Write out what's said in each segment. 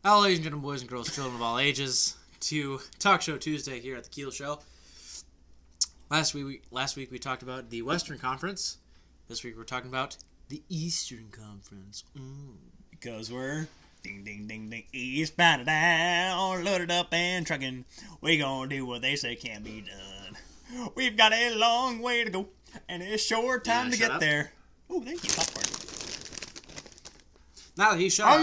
Hello, ladies and gentlemen, boys and girls, children of all ages, to Talk Show Tuesday here at the Keel Show. Last week we talked about the Western Conference. This week we're talking about the Eastern Conference. Because we're ding ding ding ding eastbound and down, loaded up and trucking. We gonna do what they say can't be done. We've got a long way to go, and it's short time to get there. Oh, thank you, popcorn. Now that he's shut up,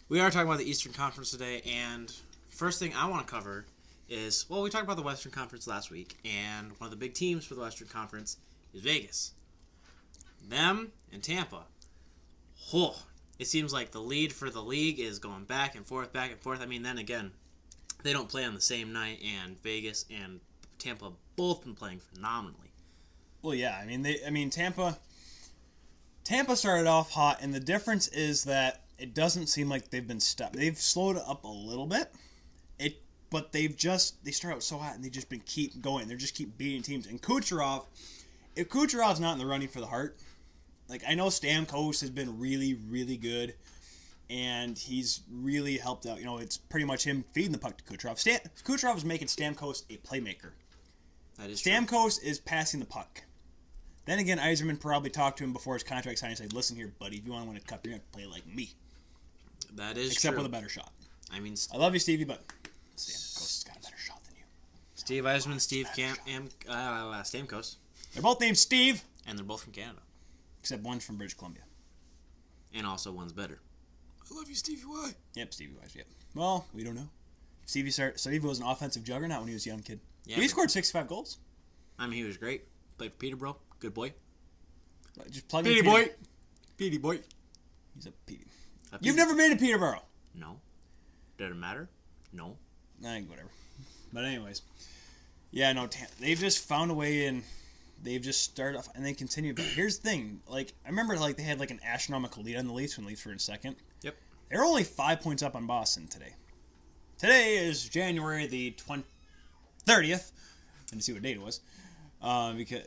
we are talking about the Eastern Conference today, and first thing I want to cover is, well, we talked about the Western Conference last week, and one of the big teams for the Western Conference is Vegas. Them and Tampa. Oh, it seems like the lead for the league is going back and forth, back and forth. I mean, then again, they don't play on the same night, and Vegas and Tampa both been playing phenomenally. Well, yeah, Tampa started off hot, and the difference is that it doesn't seem like they've been stuck. They've slowed up a little bit, but they start out so hot, and they just been keep going. They just keep beating teams. And Kucherov, if Kucherov's not in the running for the Hart, like I know Stamkos has been really, really good, and he's really helped out. You know, it's pretty much him feeding the puck to Kucherov. Kucherov is making Stamkos a playmaker. That is Stamkos is passing the puck. Then again, Yzerman probably talked to him before his contract signed and said, listen here, buddy, if you want to win a cup, you're going to play like me. That is Except true. with a better shot. I mean, I love you, Stevie, but Stamkos has got a better shot than you. Steve Yzerman, Steve Stamkos. They're both named Steve. And they're both from Canada. Except one's from British Columbia. And also one's better. I love you, Stevie Y. Yep, Stevie Y, yep. Well, we don't know. Stevie was an offensive juggernaut when he was a young kid. Yeah, he scored 65 goals. I mean, he was great. Played for Peterborough. Good boy. Just plug Petey in boy. Petey boy. He's a Petey. You've never been to Peterborough? No. Does it matter? No. Whatever. But anyways. Yeah, no, they've just found a way, and they've just started off, and they continue. But here's the thing. Like, I remember they had an astronomical lead on the Leafs when the Leafs were in second. Yep. They're only 5 points up on Boston today. Today is January the 30th. And to see what date it was.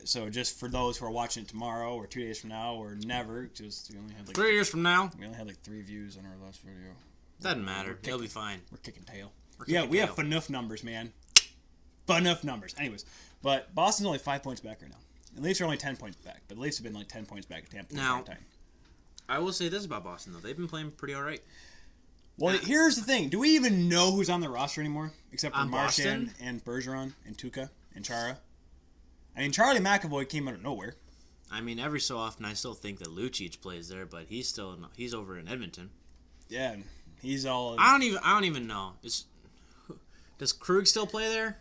So just for those who are watching it tomorrow or 2 days from now or never, just we only had 3 years from now. We only had 3 views on our last video. Doesn't matter. It'll be fine. We're kicking tail. We have FNUF numbers, man. FNUF numbers. Anyways, but Boston's only 5 points back right now. The Leafs are only 10 points back, but the Leafs have been 10 points back at Tampa. Now, I will say this about Boston though: they've been playing pretty all right. Well, here's the thing: do we even know who's on the roster anymore, except for Marchand and Bergeron and Tuukka and Chara? I mean, Charlie McAvoy came out of nowhere. I mean, every so often, I still think that Lucic plays there, but he's over in Edmonton. Yeah, he's all. I don't even know. Does Krug still play there?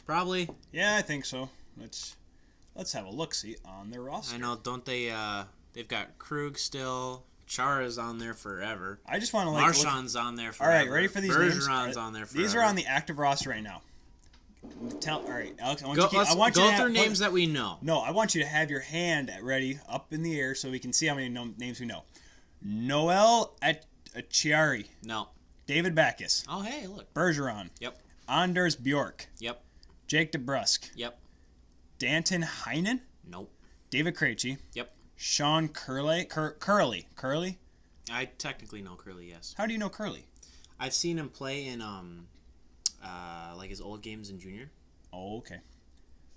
Probably. Yeah, I think so. Let's have a look-see on their roster. I know, don't they? They've got Krug still. Chara's on there forever. I just want to Marchand's on there forever. All right, ready for these names? Bergeron's on there forever. These are on the active roster right now. All right, Alex. I want you to go through names that we know. No, I want you to have your hand ready up in the air so we can see how many names we know. Noel Acciari. No. David Backes. Oh, hey, look. Bergeron. Yep. Anders Bjork. Yep. Jake DeBrusk. Yep. Danton Heinen. Nope. David Krejci. Yep. Sean Curley. Curley. I technically know Curley, yes. How do you know Curley? I've seen him play in his old games in junior. Oh, okay.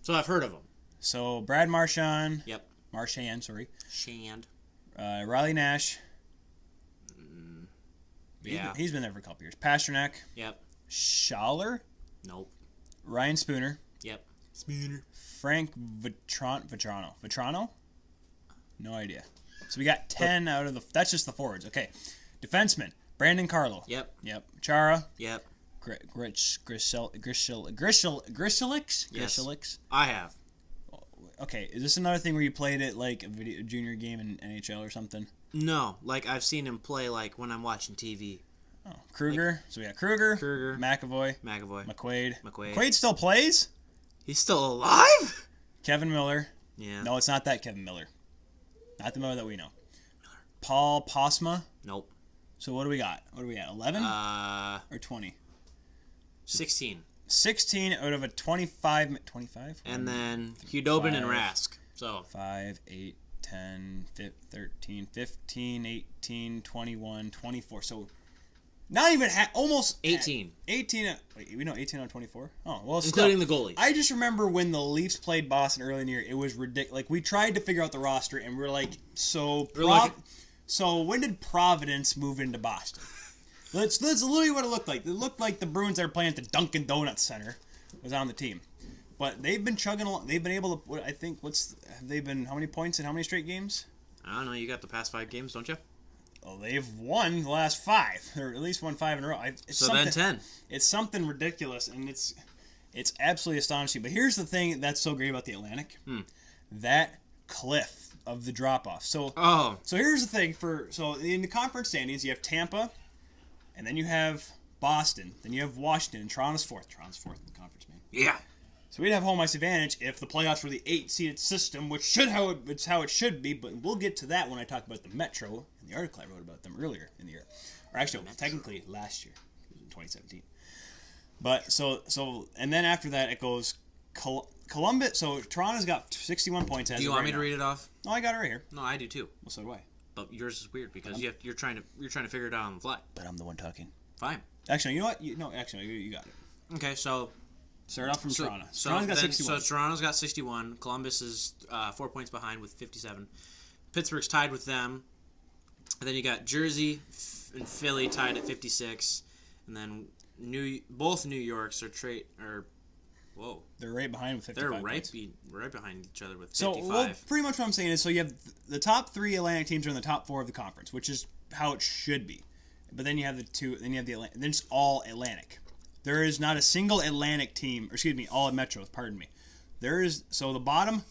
So I've heard of him. So Brad Marchand. Yep. Marchand, sorry. Shand. Riley Nash. Yeah. He's been there for a couple years. Pasternak. Yep. Schaller. Nope. Ryan Spooner. Yep. Spooner. Frank Vetrano? No idea. So we got 10 out of the... That's just the forwards. Okay. Defenseman. Brandon Carlo. Yep. Chara. Yep. Grisilix? Yes. I have. Okay. Is this another thing where you played it like a junior game in NHL or something? No. I've seen him play when I'm watching TV. Oh. Kruger. So we got Kruger. McAvoy. McQuaid. McQuaid still plays? He's still alive? Kevin Miller. Yeah. No, it's not that Kevin Miller. Not the Miller that we know. Paul Posma. Nope. So what do we got? 11? Or 20? 16. 16 out of a 25? And then Hudobin and Rask. So 5, 8, 10, 13, 15, 18, 21, 24. So not even almost 18. 18. Wait, we know 18 on 24? Oh, well, including still, the goalies. I just remember when the Leafs played Boston early in the year, it was ridiculous. Like, we tried to figure out the roster, and we're like, so when did Providence move into Boston? That's literally what it looked like. It looked like the Bruins that are playing at the Dunkin' Donuts Center was on the team. But they've been chugging along. They've been able to, I think, have they been, how many points in how many straight games? I don't know. You got the past 5 games, don't you? Well, they've won the last 5, or at least won 5 in a row. So then 10. It's something ridiculous, and it's absolutely astonishing. But here's the thing that's so great about the Atlantic: that cliff of the drop off. So here's the thing so in the conference standings, you have Tampa, and then you have Boston, then you have Washington, and Toronto's fourth. Toronto's fourth in the conference, man. Yeah. So we'd have home ice advantage if the playoffs were the 8-seeded system, which it's how it should be. But we'll get to that when I talk about the Metro in the article I wrote about them earlier in the year, or actually technically last year, in 2017. But so and then after that it goes Columbus. So Toronto's got 61 points. Do you want me to read it off? No, I got it right here. No, I do too. Well, so do I. But yours is weird because you're trying to figure it out on the fly. But I'm the one talking. Fine. Actually, you know what? You got it. Okay, so start off from Toronto. Toronto's got 61. So Toronto's got 61. Columbus is 4 points behind with 57. Pittsburgh's tied with them. And then you got Jersey and Philly tied at 56. And then both New Yorks whoa. They're right behind with 55 They're points. right behind each other with 55. So, pretty much what I'm saying is, so you have the top 3 Atlantic teams are in the top 4 of the conference, which is how it should be. But then you have then it's all Atlantic. There is not a single Atlantic team, all Metro, pardon me. So the bottom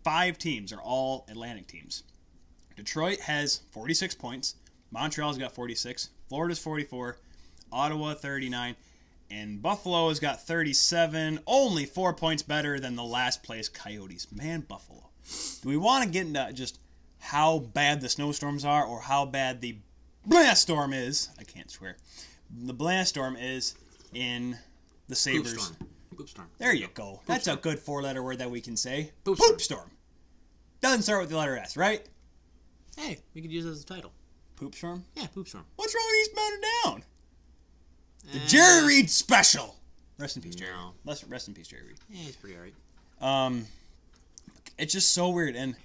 5 teams are all Atlantic teams. Detroit has 46 points. Montreal's got 46. Florida's 44. Ottawa 39. And Buffalo has got 37. Only 4 points better than the last place Coyotes. Man, Buffalo. Do we want to get into just how bad the snowstorms are or how bad the blast storm is? I can't swear. The blast storm is in the Sabres. Poop storm. There you go. That's a good 4-letter word that we can say. Poop storm. Doesn't start with the letter S, right? Hey, we could use it as a title. Poop storm? Yeah, poop storm. What's wrong with Eastbound and Down? The Jerry Reed special. Rest in peace, Jerry. No. Rest in peace, Jerry Reed. Yeah, he's pretty alright. It's just so weird, and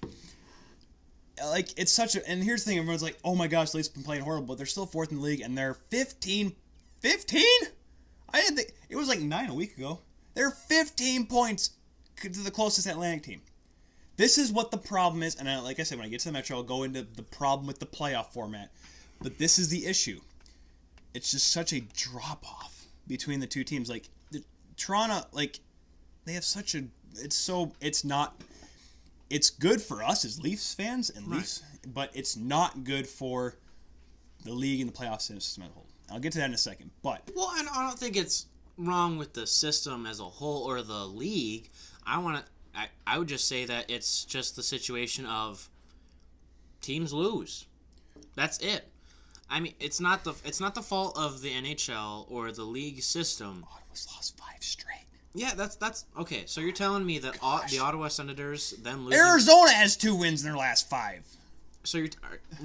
like it's such a. And here's the thing: everyone's like, "Oh my gosh, the Leafs have been playing horrible," but they're still 4th in the league, and they're 15. 15? I didn't think it was like 9 a week ago. They're 15 points to the closest Atlantic team. This is what the problem is, and like I said, when I get to the Metro, I'll go into the problem with the playoff format. But this is the issue. It's just such a drop-off between the two teams. Like, Toronto, like, they have such a... It's good for us as Leafs fans and Leafs, but it's not good for the league and the playoff system as a whole. I'll get to that in a second, but... Well, I don't think it's wrong with the system as a whole or the league. I would just say that it's just the situation of teams lose. That's it. I mean, it's not the fault of the NHL or the league system. Ottawa's lost 5 straight. Yeah, that's okay. So you're telling me that the Ottawa Senators then losing... Arizona has 2 wins in their last 5. So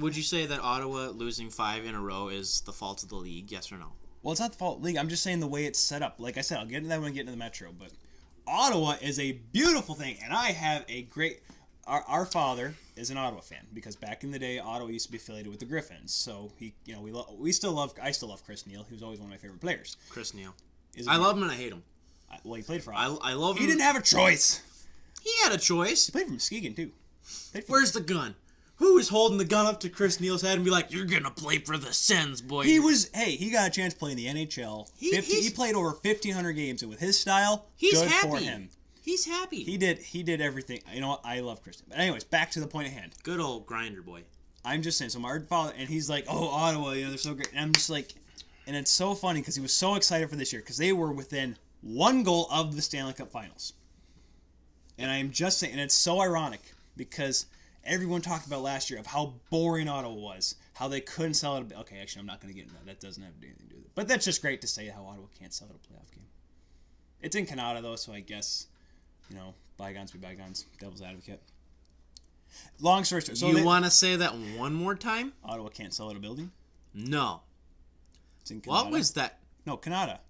would you say that Ottawa losing 5 in a row is the fault of the league? Yes or no? Well, it's not the fault of the league. I'm just saying the way it's set up. Like I said, I'll get into that when I get into the Metro. But Ottawa is a beautiful thing, and I have a great... Our father is an Ottawa fan because back in the day, Ottawa used to be affiliated with the Griffins. So I still love Chris Neil. He was always one of my favorite players. Chris Neil. I love him and I hate him. Well, he played for Ottawa. I love him. He didn't have a choice. He had a choice. He played for Muskegon too. Where's the gun? Who is holding the gun up to Chris Neil's head and be like, "You're gonna play for the Sens, boy"? He got a chance to play in the NHL. He played over 1,500 games, and with his style, good happy. for him. He's happy. He did everything. You know what? I love Kristen. But anyways, back to the point at hand. Good old grinder boy. I'm just saying. So my father, and he's like, "Oh, Ottawa, they're so great." And I'm just like, and it's so funny because he was so excited for this year because they were within 1 goal of the Stanley Cup Finals. And I'm just saying, and it's so ironic because everyone talked about last year of how boring Ottawa was, how they couldn't sell it. Okay, actually, I'm not going to get into that. That doesn't have anything to do with it. But that's just great to say how Ottawa can't sell it a playoff game. It's in Canada though, so I guess. Bygones be bygones. Devil's advocate. Long story short. So you want to say that one more time? Ottawa can't sell out a building? No. It's in Canada. What was that? No, Canada.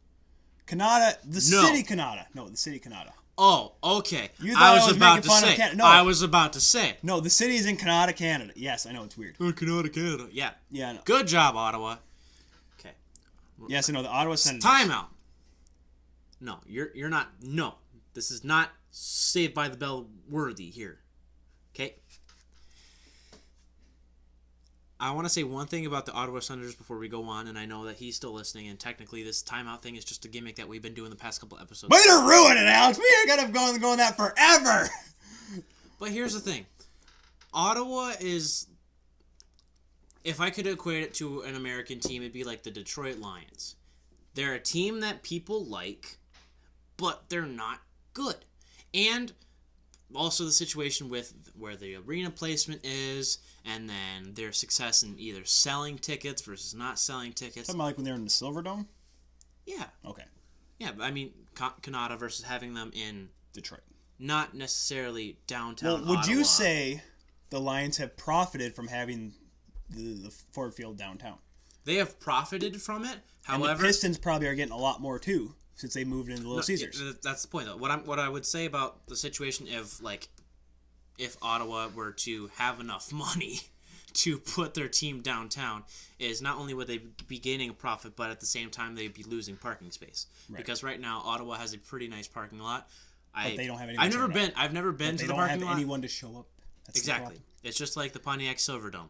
Canada, city Canada. No, the city Canada. Oh, okay. You thought I was about making fun to of say. Canada. No. I was about to say. No, the city is in Canada, Canada. Yes, I know, it's weird. Canada, Canada. Yeah. Yeah, I know. Good job, Ottawa. Okay. Yes, I know, the Ottawa Senators. Timeout. No, you're not. No, this is not Saved by the Bell worthy here. Okay. I want to say one thing about the Ottawa Senators before we go on, and I know that he's still listening, and technically this timeout thing is just a gimmick that we've been doing the past couple episodes. Way to ruin it, Alex! We are going to go on that forever! But here's the thing. Ottawa is... If I could equate it to an American team, it'd be like the Detroit Lions. They're a team that people like, but they're not good. And also the situation with where the arena placement is, and then their success in either selling tickets versus not selling tickets. Talking about like when they're in the Silverdome? Yeah. Okay. Yeah, but I mean, Canada versus having them in... Detroit. Not necessarily downtown Well, would Ottawa. you say the Lions have profited from having the Ford Field downtown? They have profited from it. And However, the Pistons probably are getting a lot more too, since they moved into Little Caesars. That's the point, though. What I would say about the situation if Ottawa were to have enough money to put their team downtown, is not only would they be gaining a profit, but at the same time they'd be losing parking space. Right. Because right now Ottawa has a pretty nice parking lot. But they don't have anyone. I've never been to the parking lot. They don't have anyone to show up. That's exactly. It's just like the Pontiac Silverdome.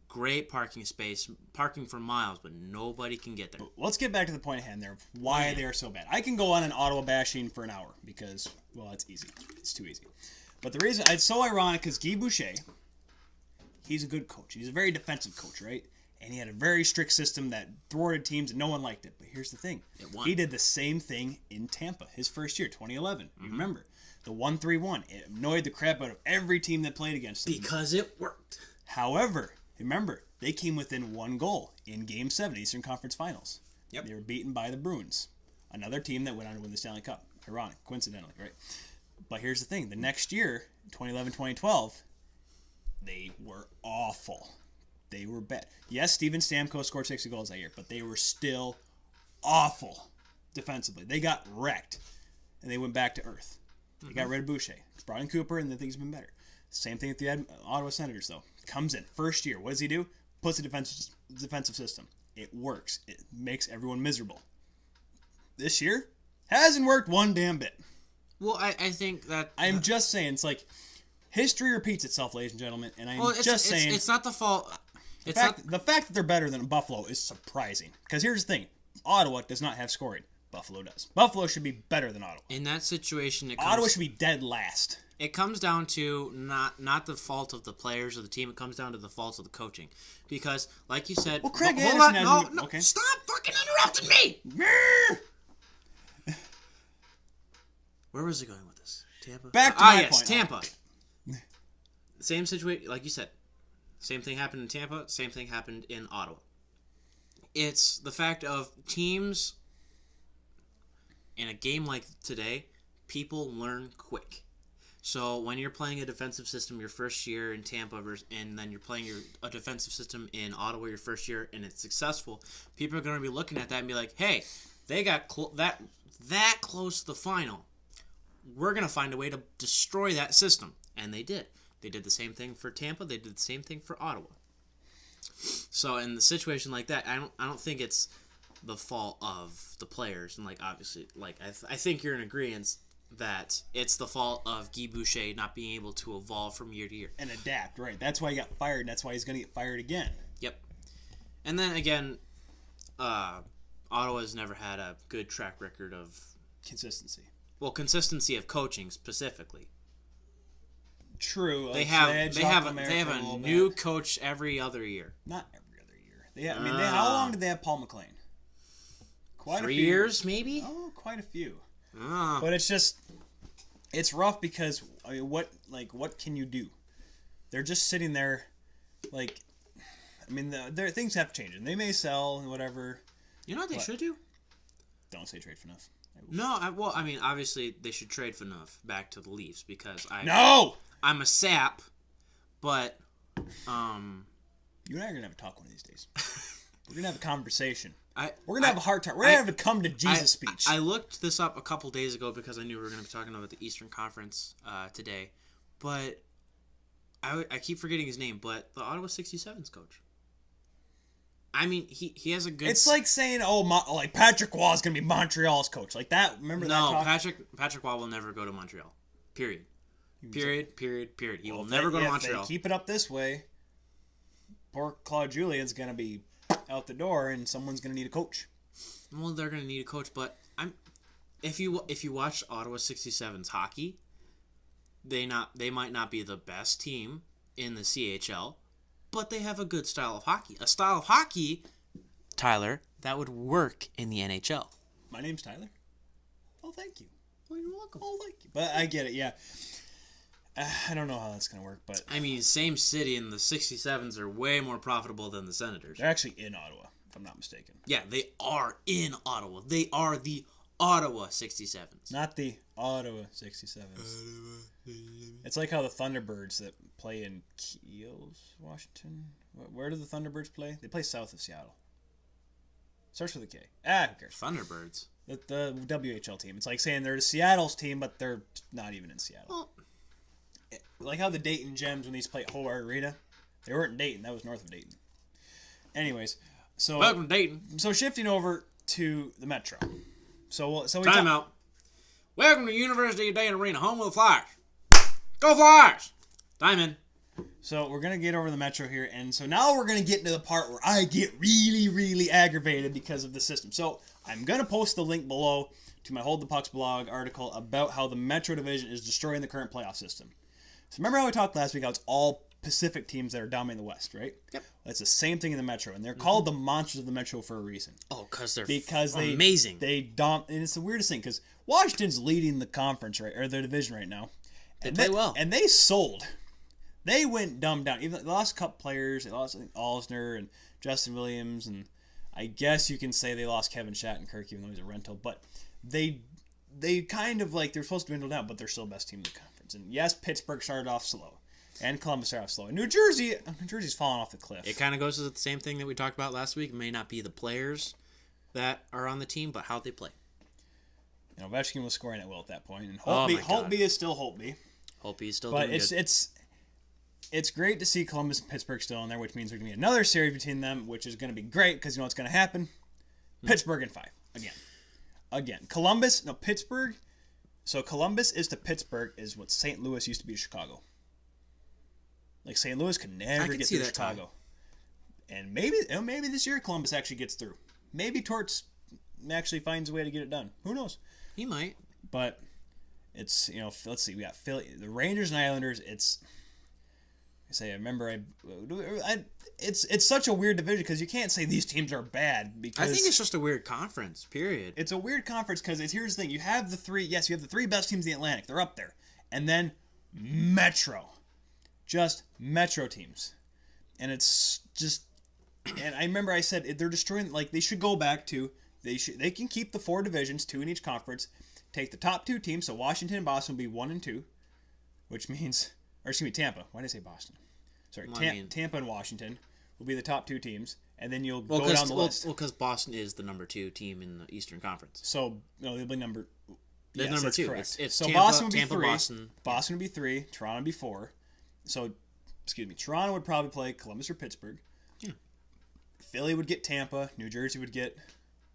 Great parking space, parking for miles, but nobody can get there. But let's get back to the point at hand there of why they are so bad. I can go on an Ottawa bashing for an hour because, well, it's easy. It's too easy. But the reason, it's so ironic because Guy Boucher, he's a good coach. He's a very defensive coach, right? And he had a very strict system that thwarted teams and no one liked it. But here's the thing. He did the same thing in Tampa his first year, 2011. You remember. The 1-3-1. It annoyed the crap out of every team that played against him. Because it worked. However, remember, they came within one goal in Game 7, Eastern Conference Finals. Yep. They were beaten by the Bruins, another team that went on to win the Stanley Cup. Ironic, coincidentally, right? But here's the thing. The next year, 2011-2012, they were awful. They were bad. Yes, Steven Stamkos scored 60 goals that year, but they were still awful defensively. They got wrecked, and they went back to earth. They got rid of Boucher. Brought in Cooper, and then things have been better. Same thing with the Ottawa Senators, though. Comes in, first year. What does he do? Puts a defensive system. It works. It makes everyone miserable. This year, hasn't worked one damn bit. Well, I think that... I'm just saying, it's like, history repeats itself, ladies and gentlemen, and I'm saying... It's not the fault... The fact that they're better than Buffalo is surprising. Because here's the thing. Ottawa does not have scoring. Buffalo does. Buffalo should be better than Ottawa. In that situation, Ottawa should be dead last. It comes down to not the fault of the players or the team. It comes down to the faults of the coaching. Because, like you said... Well, Craig Anderson has... No, okay. Stop fucking interrupting me! Where was it going with this? Tampa? Back to my point. Tampa. Same situation, like you said. Same thing happened in Tampa. Same thing happened in Ottawa. It's the fact of teams... In a game like today, people learn quick. So when you're playing a defensive system your first year in Tampa, and then you're playing a defensive system in Ottawa your first year, and it's successful, people are going to be looking at that and be like, "Hey, they got that close to the final. We're going to find a way to destroy that system," and they did. They did the same thing for Tampa. They did the same thing for Ottawa. So in the situation like that, I don't think it's the fault of the players, and like obviously, like I think you're in agreement that it's the fault of Guy Boucher not being able to evolve from year to year and adapt. Right, that's why he got fired, and that's why he's going to get fired again. Yep. And then again, Ottawa's never had a good track record of consistency. Well, consistency of coaching specifically. True. They have a new coach every other year. Not every other year. How long did they have Paul McLean? Quite 3 years, maybe? Oh, quite a few. But it's rough because I mean, what can you do? They're just sitting there, like, I mean, their things have to change, and they may sell and whatever. You know what they should do? Don't say trade for enough. No, I mean, obviously they should trade for enough back to the Leafs because I'm a sap, But, You and I are gonna have a talk one of these days. We're gonna have a conversation. We're gonna have a heart talk. We're gonna have a come to Jesus speech. I looked this up a couple days ago because I knew we were gonna be talking about the Eastern Conference today, but I keep forgetting his name. But the Ottawa 67's coach. I mean, he has a good. It's like saying, like Patrick Waugh is gonna be Montreal's coach, like that. Remember that? No, talk? Patrick Waugh will never go to Montreal. Period. He will never go to Montreal. If they keep it up this way, poor Claude Julien's gonna be out the door, and someone's gonna need a coach. Well, they're gonna need a coach, but if you watch Ottawa 67's hockey, they might not be the best team in the CHL, but they have a good style of hockey. A style of hockey, Tyler, that would work in the NHL. My name's Tyler. Oh, thank you. Well, you're welcome. Oh, thank you. But I get it, yeah. I don't know how that's going to work, but... I mean, same city, and the 67s are way more profitable than the Senators. They're actually in Ottawa, if I'm not mistaken. Yeah, they are in Ottawa. They are the Ottawa 67s. Not the Ottawa 67s. It's like how the Thunderbirds that play in Keels, Washington... Where do the Thunderbirds play? They play south of Seattle. Starts with a K. Who cares? Thunderbirds. The WHL team. It's like saying they're Seattle's team, but they're not even in Seattle. Well, like how the Dayton Gems, when these play at Hobart Arena, they weren't in Dayton. That was north of Dayton. Anyways, so welcome to Dayton. So shifting over to the Metro. So we time out. Welcome to University of Dayton Arena, home of the Flyers. Go Flyers! Time in. So we're gonna get over the Metro here, and so now we're gonna get into the part where I get really, really aggravated because of the system. So I'm gonna post the link below to my Hold the Pucks blog article about how the Metro Division is destroying the current playoff system. So remember how we talked last week how it's all Pacific teams that are dominating the West, right? Yep. It's the same thing in the Metro, and they're called the Monsters of the Metro for a reason. Oh, they're amazing. And it's the weirdest thing because Washington's leading the conference or their division right now. They play well, and they sold. They went dumb down. Even they lost a couple players. They lost Alsner and Justin Williams, and I guess you can say they lost Kevin Shattenkirk even though he's a rental. But they kind of like they're supposed to dwindle down, but they're still the best team in the conference. And yes, Pittsburgh started off slow, and Columbus started off slow. And New Jersey's fallen off the cliff. It kind of goes to the same thing that we talked about last week. It may not be the players that are on the team, but how they play. You know, Ovechkin was scoring at will at that point, and Holtby is still Holtby. Holtby is still doing good. But it's great to see Columbus and Pittsburgh still in there, which means there's going to be another series between them, which is going to be great because you know what's going to happen? Pittsburgh in 5 again. Pittsburgh. So Columbus is to Pittsburgh is what St. Louis used to be to Chicago. Like St. Louis could never get through Chicago. And maybe this year Columbus actually gets through. Maybe Torts actually finds a way to get it done. Who knows? He might. But it's, let's see. We got Philly, the Rangers and Islanders. It's such a weird division because you can't say these teams are bad because I think it's just a weird conference. Period. It's a weird conference because here's the thing: you have the three best teams in the Atlantic. They're up there, and then Metro, just Metro teams, and it's just. And I remember I said they're destroying. Like they should go back to they can keep the 4 divisions, 2 in each conference. Take the top 2 teams. So Washington and Boston will be 1 and 2, which means. Or excuse me, Tampa. Why did I say Boston? Sorry, Tampa and Washington will be the top 2 teams, and then you'll go down the list. Well, because Boston is the number 2 team in the Eastern Conference. So they'll be number. They're number 2. Correct. It's so Tampa, Boston would be Tampa, 3. Boston. Boston would be 3. Toronto would be 4. So, excuse me. Toronto would probably play Columbus or Pittsburgh. Yeah. Philly would get Tampa. New Jersey would get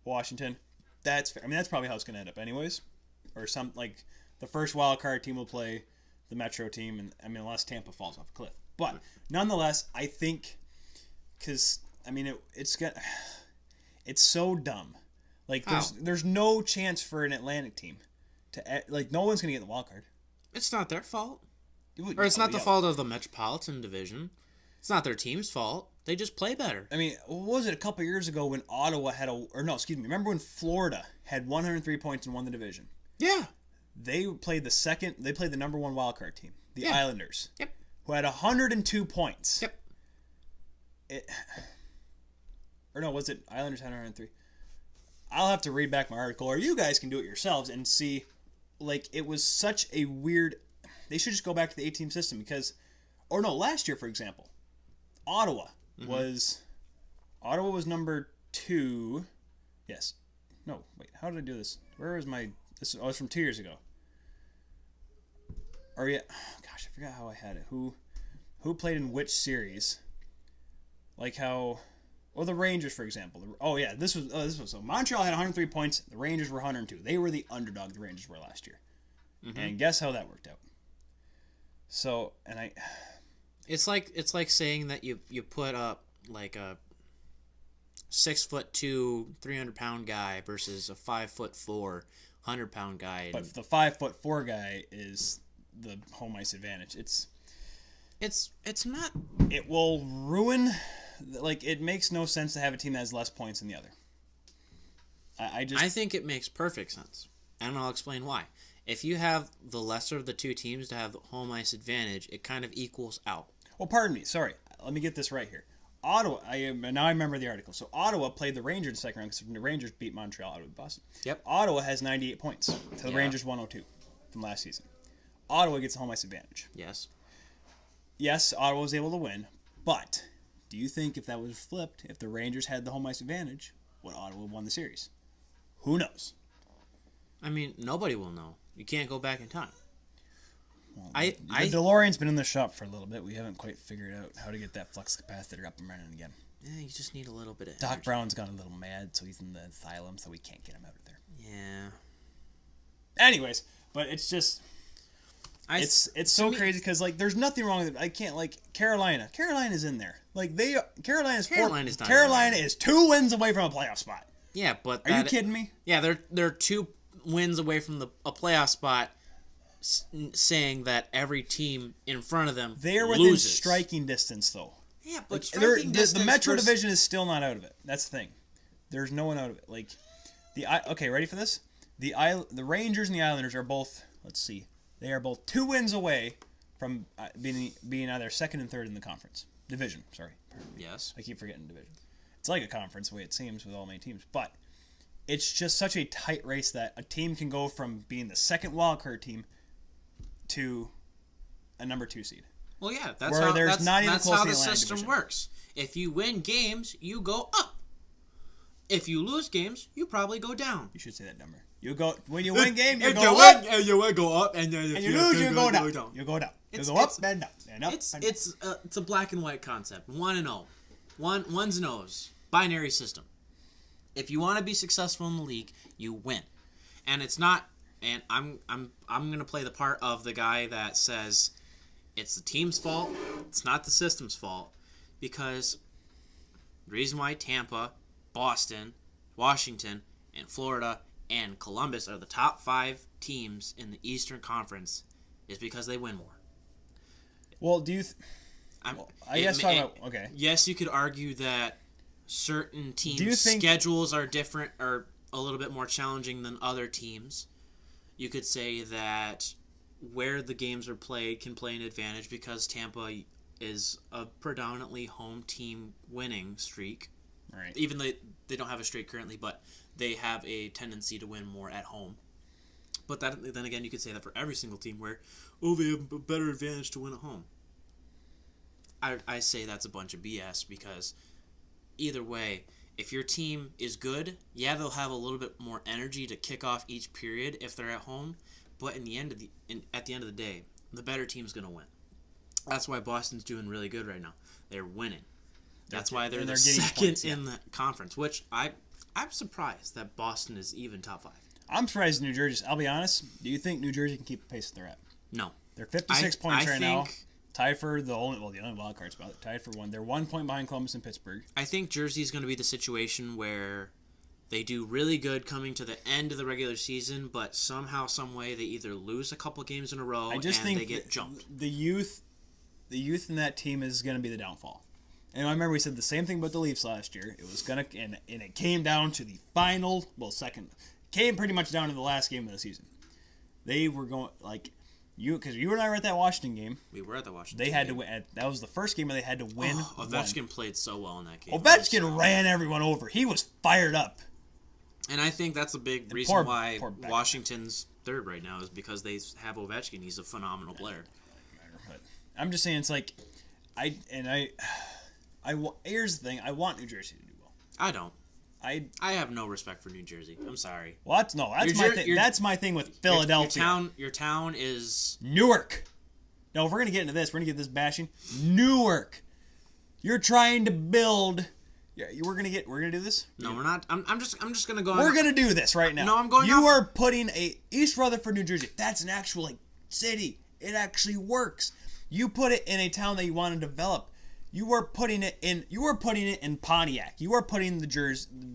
Washington. That's fair. I mean, that's probably how it's going to end up, anyways. Or the first wild card team will play the Metro team, and I mean, unless Tampa falls off a cliff. But nonetheless, I think because I mean it's so dumb. Like there's no chance for an Atlantic team to no one's gonna get the wild card. It's not their fault, or it's not the fault of the Metropolitan Division. It's not their team's fault. They just play better. I mean, what was it a couple years ago when Ottawa remember when Florida had 103 points and won the division? Yeah. They played the number 1 wildcard team, the Islanders. Yep. Who had 102 points. Yep. Was it Islanders had 103? I'll have to read back my article, or you guys can do it yourselves and see. Like, it was such a weird. They should just go back to the 8-team system or no, last year, for example, Ottawa was number 2. Yes. No, wait. How did I do this? Where was my? This was from 2 years ago. Or yeah, gosh, I forgot how I had it. Who played in which series? Like how, the Rangers, for example. This was so Montreal had 103 points. The Rangers were 102. They were the underdog. The Rangers were last year, and guess how that worked out. So, it's like saying that you put up like a 6'2", 300-pound guy versus a 5'4", 100-pound guy. But the 5'4" guy is the home ice advantage. It's not. It will ruin. Like, it makes no sense to have a team that has less points than the other. I think it makes perfect sense, and I'll explain why. If you have the lesser of the two teams to have the home ice advantage, it kind of equals out. Well, pardon me. Sorry. Let me get this right here. Ottawa. Now I remember the article. So Ottawa played the Rangers in the second round because the Rangers beat Montreal out of Boston. Yep. Ottawa has 98 points to the Rangers 102 from last season. Ottawa gets the home ice advantage. Yes. Yes, Ottawa was able to win, but do you think if that was flipped, if the Rangers had the home ice advantage, would Ottawa have won the series? Who knows? I mean, nobody will know. You can't go back in time. Well, the DeLorean's been in the shop for a little bit. We haven't quite figured out how to get that flux capacitor up and running again. Yeah, you just need a little bit of Doc energy. Brown's got a little mad, so he's in the asylum, so we can't get him out of there. Yeah. Anyways, but it's just... It's so crazy because, like, there's nothing wrong with it. I can't, like, Carolina's in there. Like, Carolina is 2 wins away from a playoff spot. Yeah, but are you kidding me? Yeah, they're 2 wins away from a playoff spot, saying that every team in front of them they're within striking distance, though. Yeah, but the Metro Division is still not out of it. That's the thing. There's no one out of it. Like, okay, ready for this? The Rangers and the Islanders are both. Let's see. They are both 2 wins away from being either second and third in the conference division. Sorry. Yes. I keep forgetting division. It's like a conference the way it seems with all many teams, but it's just such a tight race that a team can go from being the second wildcard team to a number 2 seed. Well, yeah, that's where how there's not even that's close how to the the Atlantic system division. works. If you win games, you go up. If you lose games, you probably go down. You should say that number. You go when you win a game, you go up. And you win, go up, and then if you lose, you go down. You go down. You go up and down. And up. It's a black and white concept. 1 and 0. One's and O's. Binary system. If you want to be successful in the league, you win. And it's not. And I'm gonna play the part of the guy that says it's the team's fault. It's not the system's fault, because the reason why Tampa, Boston, Washington, and Florida and Columbus are the top 5 teams in the Eastern Conference is because they win more. Well, do you? Okay. Yes, you could argue that certain teams' schedules are different, or a little bit more challenging than other teams. You could say that where the games are played can play an advantage because Tampa is a predominantly home team winning streak. Right. Even though they don't have a streak currently, but they have a tendency to win more at home. But then again, you could say that for every single team where, they have a better advantage to win at home. I say that's a bunch of BS, because either way, if your team is good, yeah, they'll have a little bit more energy to kick off each period if they're at home. But at the end of the day, the better team's going to win. That's why Boston's doing really good right now. They're winning. That's why they're the second in the conference, which I'm surprised that Boston is even top 5. I'm surprised New Jersey. I'll be honest. Do you think New Jersey can keep the pace that they're at? No. They're 56 points right now. Tied for the only wild card spot. Tied for 1. They're 1 point behind Columbus and Pittsburgh. I think Jersey is going to be the situation where they do really good coming to the end of the regular season, but somehow, some way, they either lose a couple games in a row and they get jumped. The youth in that team is going to be the downfall. And I remember we said the same thing about the Leafs last year. It was gonna, and it came down to the final, came pretty much down to the last game of the season. They were going because you and I were at that Washington game. We were at the Washington. They had to win. That was the first game where they had to win. Ovechkin played so well in that game. Ovechkin ran everyone over. He was fired up. And I think that's a big reason why Washington's third right now is because they have Ovechkin. He's a phenomenal player. I'm just saying it's like, here's the thing. I want New Jersey to do well. I don't. I have no respect for New Jersey. I'm sorry. That's my thing. That's my thing with Philadelphia. Your town is Newark. No, if we're gonna get into this, we're gonna get this bashing. Newark. You're trying to build. Yeah, we're gonna do this. No, we're not. I'm just gonna go. We're gonna do this right now. No, I'm going. You are putting East Rutherford, New Jersey. That's an actual city. It actually works. You put it in a town that you want to develop. You are putting it in Pontiac. You are putting the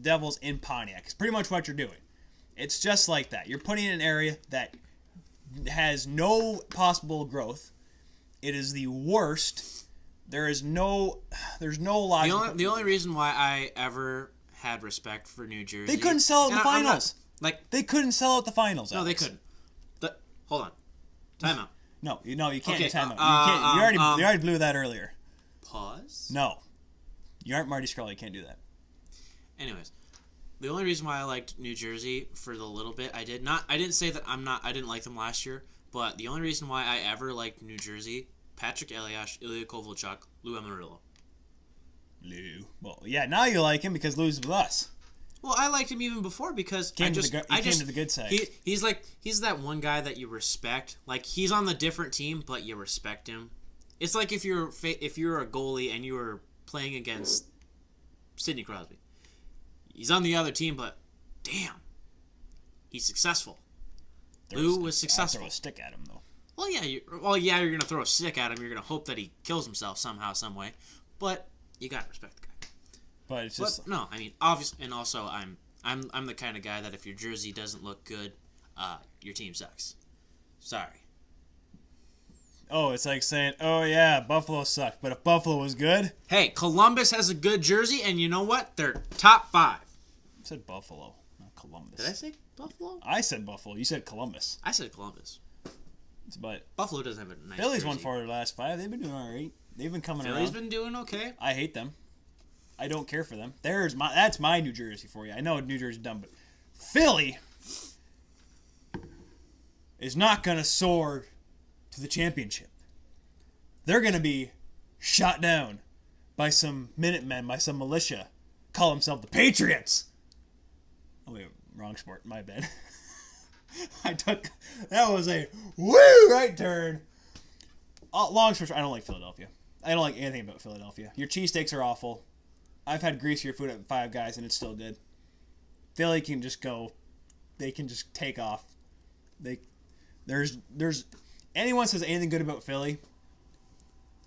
Devils in Pontiac. It's pretty much what you're doing. It's just like that. You're putting in an area that has no possible growth. It is the worst. There's no logic. The only reason why I ever had respect for New Jersey, they couldn't sell out in the finals. They couldn't sell out the finals. No, Alex. they couldn't. Hold on. Time out. No, you can't. Okay, Time out. You already blew that earlier. Pause. No, you aren't Marty Scully. You can't do that. Anyways, the only reason why I liked New Jersey for the little bit I didn't say that I didn't like them last year, but the only reason why I ever liked New Jersey, Patrick Elias, Ilya Kovalchuk, Lou Amarillo. Lou. Well, yeah, now you like him because Lou's with us. Well, I liked him even before because came to the good side. He's that one guy that you respect. Like, he's on the different team, but you respect him. It's like if you're a goalie and you were playing against Sidney Crosby. He's on the other team, but damn, he's successful. Lou was successful. Throw a stick at him though. Well, yeah, you're gonna throw a stick at him. You're gonna hope that he kills himself somehow, some way. But you gotta respect the guy. But it's just no. I mean, obviously, and also, I'm the kind of guy that if your jersey doesn't look good, your team sucks. Sorry. Oh, it's like saying, oh yeah, Buffalo sucked, but if Buffalo was good... Hey, Columbus has a good jersey, and you know what? They're top 5. I said Buffalo, not Columbus. Did I say Buffalo? I said Buffalo. You said Columbus. I said Columbus. But Buffalo doesn't have a nice Phillies jersey. won 4 of their last 5. They've been doing all right. They've been coming around. Philly's been doing okay. I hate them. I don't care for them. That's my New Jersey for you. I know New Jersey's dumb, but Philly is not going to soar to the championship. They're going to be shot down by some Minutemen, by some militia. Call themselves the Patriots. Oh, wait, wrong sport. My bad. That was a woo right turn. Long story short, I don't like Philadelphia. I don't like anything about Philadelphia. Your cheesesteaks are awful. I've had greasier food at Five Guys, and it's still good. Philly can just go. They can just take off. There's anyone says anything good about Philly,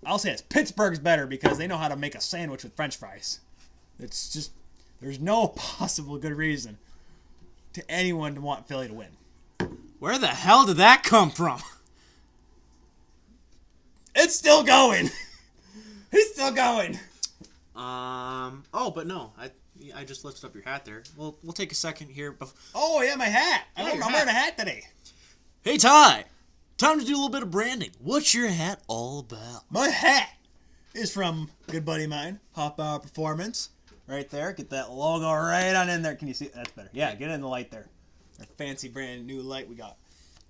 I'll say it's Pittsburgh's better because they know how to make a sandwich with French fries. It's just there's no possible good reason to anyone to want Philly to win. Where the hell did that come from? It's still going. He's still going. Oh, but no. I just lifted up your hat there. We'll take a second here. Oh, yeah, my hat. I'm wearing a hat today. Hey, Ty. Time to do a little bit of branding. What's your hat all about? My hat is from a good buddy of mine, Hop Hour Performance. Right there. Get that logo right on in there. Can you see it? That's better. Yeah, get in the light there. Our fancy brand new light we got.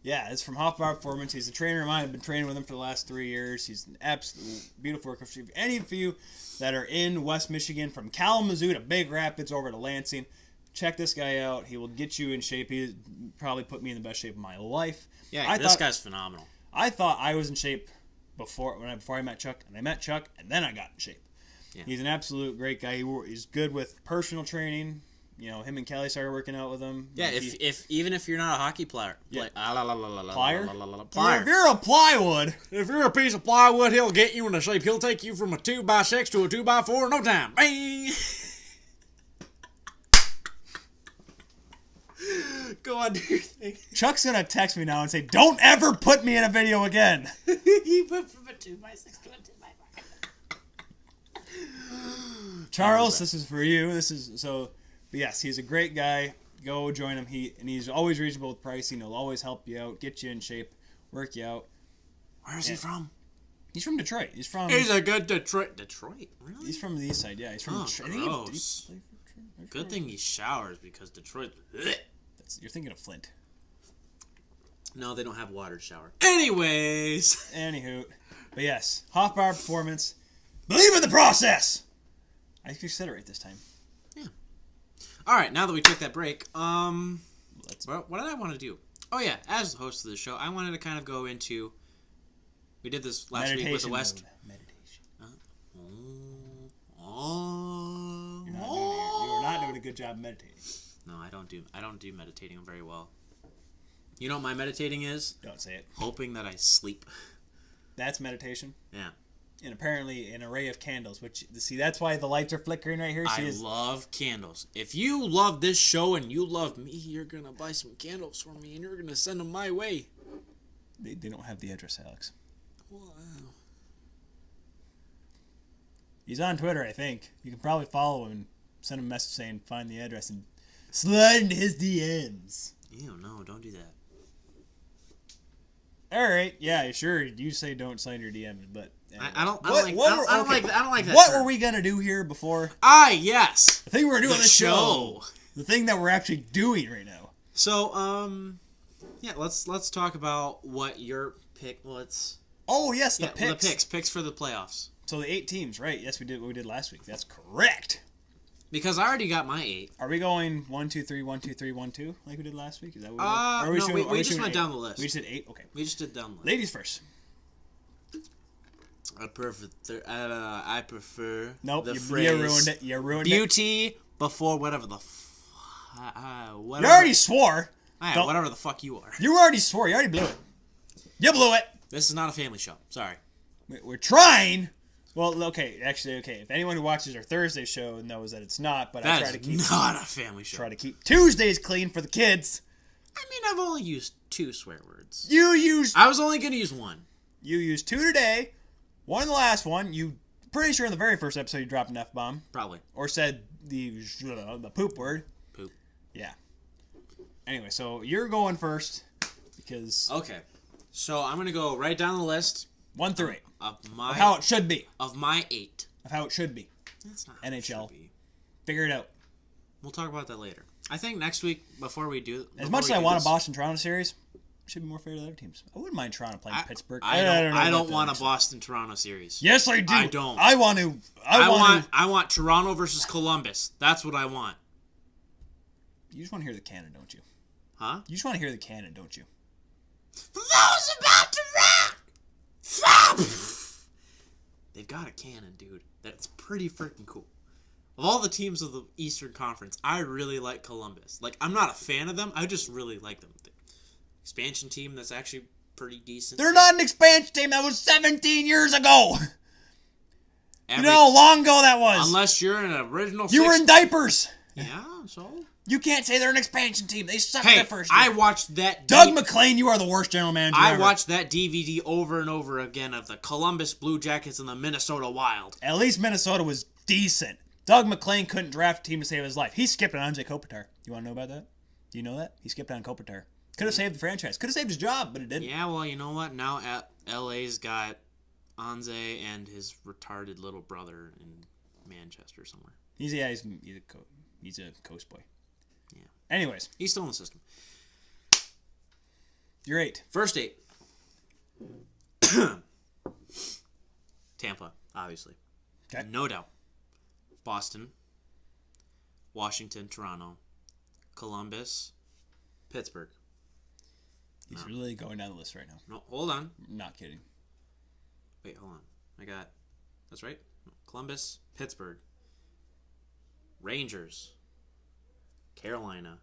Yeah, it's from Hop Hour Performance. He's a trainer of mine. I've been training with him for the last 3 years. He's an absolute beautiful worker. If any of you that are in West Michigan, from Kalamazoo to Big Rapids over to Lansing, check this guy out. He will get you in shape. He probably put me in the best shape of my life. Yeah, this guy's phenomenal. I thought I was in shape before I met Chuck, and I met Chuck, and then I got in shape. Yeah. He's an absolute great guy. He's good with personal training. You know, him and Kelly started working out with him. Yeah, even if you're not a hockey player. Yeah. Plier? If you're a plywood. If you're a piece of plywood, he'll get you into shape. He'll take you from a 2x6 to a 2x4 in no time. Bang! Go on, do your thing. Chuck's going to text me now and say, don't ever put me in a video again. You went from a 2x6 to a 2x5. Charles, this is for you. But yes, he's a great guy. Go join him. He's always reasonable with pricing. He'll always help you out, get you in shape, work you out. Where is he from? He's from Detroit. He's a good Detroit. Detroit? Really? He's from the east side, yeah. He's from Detroit. Gross. Good thing he showers because Detroit... You're thinking of Flint. No, they don't have water to shower. Anyways. Anywho. But yes, Hofbauer performance. Believe in the process! I actually said it right this time. Yeah. All right, now that we took that break, what did I want to do? Oh, yeah, as the host of the show, I wanted to kind of go into... We did this last week with the West... Meditation. You are not doing a good job meditating. No, I don't do meditating very well. You know what my meditating is? Don't say it. Hoping that I sleep. That's meditation. Yeah. And apparently an array of candles, which, see, that's why the lights are flickering right here. I love candles. If you love this show and you love me, you're going to buy some candles for me and you're going to send them my way. They don't have the address, Alex. Wow. He's on Twitter, I think. You can probably follow him and send him a message saying, find the address and slide into his DMs. Ew, no, don't do that. All right, yeah, sure. You say don't slide your DMs, but anyway. I don't like that. What were we gonna do here before? Yes, the thing we're doing the show. The thing that we're actually doing right now. So, yeah, let's talk about what your pick. Oh yes, the picks for the playoffs. So the 8 teams, right? Yes, we did what we did last week. That's correct. Because I already got my 8. Are we going 1, 2, 3, 1, 2, 3, 1, 2 like we did last week? Is that what we just went down the list. We just did 8. Okay. We just did down the list. Ladies first. I prefer. Nope. The you phrase, ruined it. You ruined beauty it. before whatever the. You already swore. Whatever the fuck you are. You already swore. You already blew it. You blew it. This is not a family show. Sorry. We're trying. Well, okay. If anyone who watches our Thursday show knows that it's not, but I try to keep not a family show. Try to keep Tuesdays clean for the kids. I mean, I've only used 2 swear words. I was only going to use 1. You used 2 today. 1 in the last one. You pretty sure in the very first episode you dropped an F-bomb. Probably. Or said the poop word. Poop. Yeah. Anyway, so you're going first because. Okay. So I'm going to go right down the list. 1 through 8. Of how it should be. Of my 8. Of how it should be. That's not NHL. How it should be. Figure it out. We'll talk about that later. I think next week, before we do... As much as I want a Boston-Toronto series, it should be more fair to the other teams. I wouldn't mind Toronto playing Pittsburgh. I don't want a Boston-Toronto series. Yes, I do. I don't. I want to. I want Toronto versus Columbus. That's what I want. You just want to hear the cannon, don't you? Huh? You just want to hear the cannon, don't you? Those about to rock! Stop! They've got a cannon, dude. That's pretty freaking cool. Of all the teams of the Eastern Conference, I really like Columbus. Like, I'm not a fan of them. I just really like them. The expansion team that's actually pretty decent. They're not an expansion team. That was 17 years ago. You know how long ago that was. Unless you're an original. You were in diapers. Yeah, so. You can't say they're an expansion team. They sucked the first year. I watched that. Doug McClain, you are the worst general manager ever. I watched that DVD over and over again of the Columbus Blue Jackets and the Minnesota Wild. At least Minnesota was decent. Doug McClain couldn't draft a team to save his life. He skipped on Anze Kopitar. You want to know about that? Do you know that? He skipped on Kopitar. Could have saved the franchise. Could have saved his job, but it didn't. Yeah, well, you know what? Now LA's got Anze and his retarded little brother in Manchester somewhere. He's a coast boy. Yeah. Anyways. He's still in the system. You're 8. First 8. Tampa, obviously. Okay. No doubt. Boston. Washington, Toronto. Columbus. Pittsburgh. He's really going down the list right now. No, hold on. I'm not kidding. Wait, hold on. That's right. Columbus, Pittsburgh. Rangers. Carolina.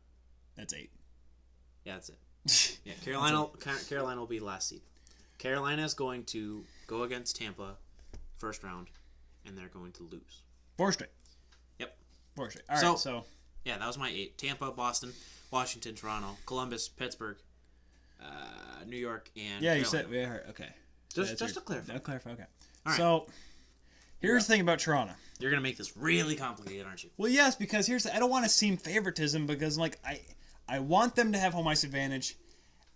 That's 8. Yeah, that's it. Yeah, Carolina will be last seed. Carolina is going to go against Tampa first round, and they're going to lose. 4 straight. Yep. 4 straight. All right, so. Yeah, that was my 8. Tampa, Boston, Washington, Toronto, Columbus, Pittsburgh, New York, and Yeah, Carolina. you said... Yeah, okay. Just to clarify. I'll clarify, okay. All right. So, here's the thing about Toronto. You're going to make this really complicated, aren't you? Well, yes, because I don't want to seem favoritism because, like, I want them to have home ice advantage.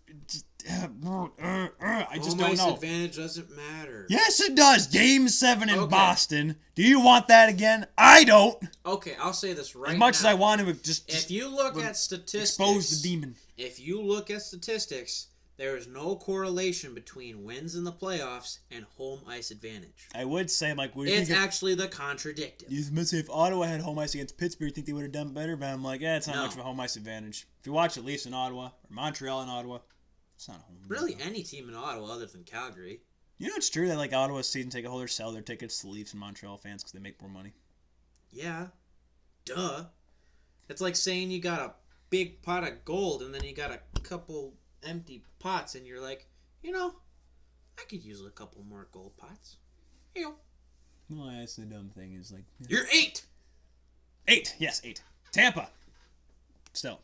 I just don't know. Home ice advantage doesn't matter. Yes, it does. Game 7 in Boston. Do you want that again? I don't. Okay, I'll say this right now. As much as I want to just if you look at statistics... Expose the demon. If you look at statistics, there is no correlation between wins in the playoffs and home ice advantage. I would say, like, it's actually the contradictive. You must say if Ottawa had home ice against Pittsburgh, you think they would have done better? But I'm like, it's not much of a home ice advantage. If you watch at Leafs in Ottawa or Montreal in Ottawa, it's not a home. Really, any team in Ottawa other than Calgary. You know, it's true that like Ottawa's season ticket holders sell their tickets to Leafs and Montreal fans because they make more money. Yeah, duh. It's like saying you got a big pot of gold and then you got a couple empty pots and you're like, I could use a couple more gold pots. Here you go. Well, that's the dumb thing is like... Yeah. You're 8! 8, yes, 8. Tampa. Still.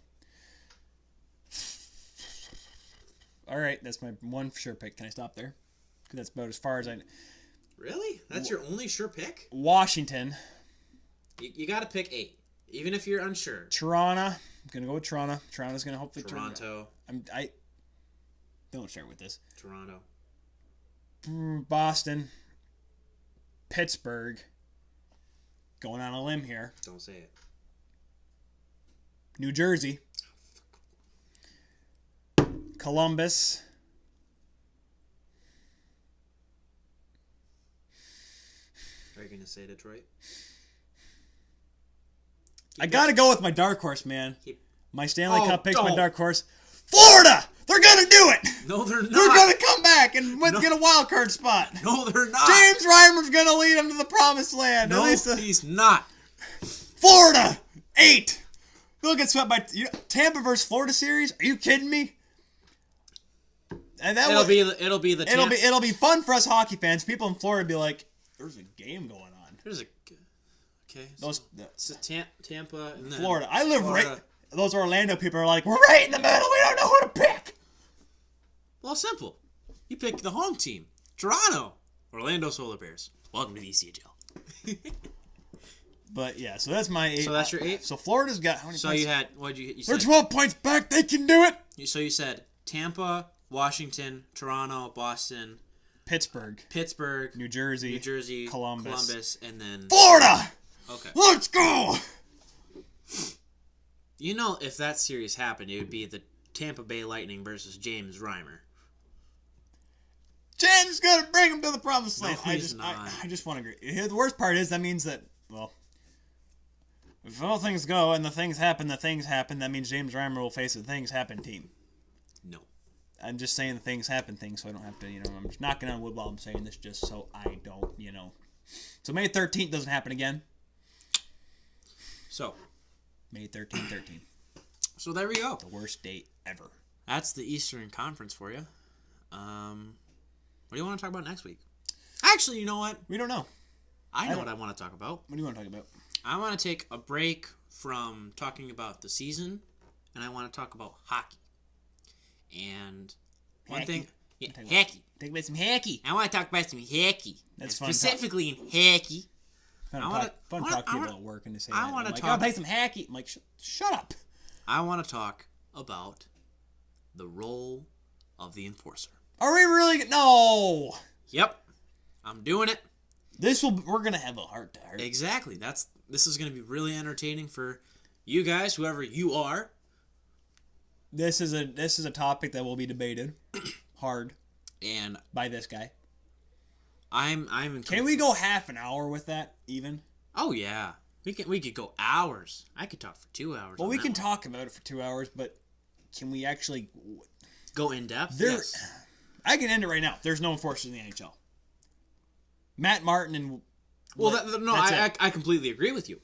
All right, that's my one sure pick. Can I stop there? Because that's about as far as I... Really? That's your only sure pick? Washington. You got to pick 8, even if you're unsure. Toronto. I'm going to go with Toronto. Toronto's going to hopefully... Toronto. Don't start with this. Toronto. Boston. Pittsburgh. Going on a limb here. Don't say it. New Jersey. Columbus. Are you going to say Detroit? I got to go with my dark horse, man. My Stanley Cup pick's my dark horse. Florida! They're going to do it! No, they're not. They're going to come back and get a wild card spot. No, they're not. James Reimer's going to lead them to the promised land. No, he's not. Florida! 8! They'll get swept by... Tampa versus Florida series? Are you kidding me? And it'll be the it'll be fun for us hockey fans. People in Florida be like, "There's a game going on." Tampa and Florida. I live right. Those Orlando people are like, "We're right in the middle. We don't know who to pick." Well, simple. You pick the home team, Toronto, Orlando Solar Bears. Welcome to the ECHL. But yeah, so that's my 8. So that's your 8. So Florida's got how many? So points? you had what you? They're 12 points back. They can do it. So you said Tampa, Washington, Toronto, Boston, Pittsburgh, New Jersey, Columbus, and then Florida. Okay. Let's go. If that series happened, it would be the Tampa Bay Lightning versus James Reimer. James is gonna bring him to the promised land. No, he's not. I just want to agree. The worst part is that means that if all things go and the things happen, that means James Reimer will face the things happen team. No. I'm just saying the things happen so I don't have to, I'm just knocking on wood while I'm saying this just so I don't, So May 13th doesn't happen again. So. May 13. So there we go. The worst date ever. That's the Eastern Conference for you. What do you want to talk about next week? Actually, you know what? We don't know. I know what I want to talk about. What do you want to talk about? I want to take a break from talking about the season, and I want to talk about hockey. And one thing... Yeah, hockey. Talk about some hockey. I want to talk about some hockey. That's fun. Specifically in hockey. Fun talk to you about work and to say I want to talk. I play some hockey. I'm like, shut up. I want to talk about the role of the enforcer. Are we really? No. Yep. I'm doing it. We're gonna have a heart to heart. Exactly. This is gonna be really entertaining for you guys, whoever you are. This is a topic that will be debated hard and by this guy. Can we go half an hour with that even? Oh yeah. We could go hours. I could talk for 2 hours. Well, we can talk about it for 2 hours, but can we actually go in depth? Yes. I can end it right now. There's no enforcers in the NHL. Matt Martin and... I completely agree with you.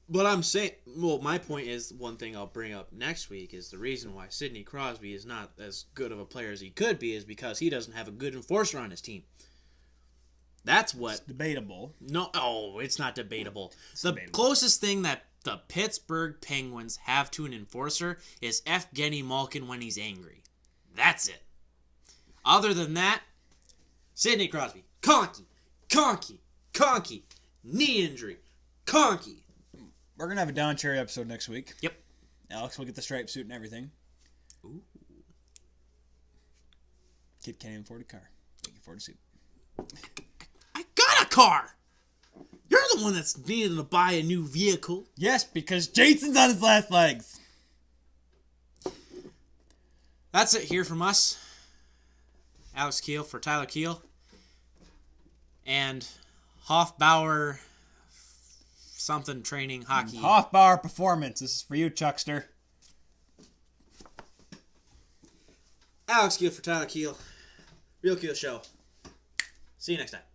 But I'm saying... Well, my point is, one thing I'll bring up next week is the reason why Sidney Crosby is not as good of a player as he could be is because he doesn't have a good enforcer on his team. That's what... It's debatable. No, it's not debatable. Closest thing that the Pittsburgh Penguins have to an enforcer is Evgeny Malkin when he's angry. That's it. Other than that, Sidney Crosby, conky, knee injury, conky. We're going to have a Don Cherry episode next week. Yep. Alex will get the striped suit and everything. Ooh. Kid can't even afford a car. They can afford a suit. I got a car! You're the one that's needing to buy a new vehicle. Yes, because Jason's on his last legs. That's it here from us. Alex Keel for Tyler Keel. And Hofbauer something training hockey. Hofbauer Performance. This is for you, Chuckster. Alex Keel for Tyler Keel. Real Keel Show. See you next time.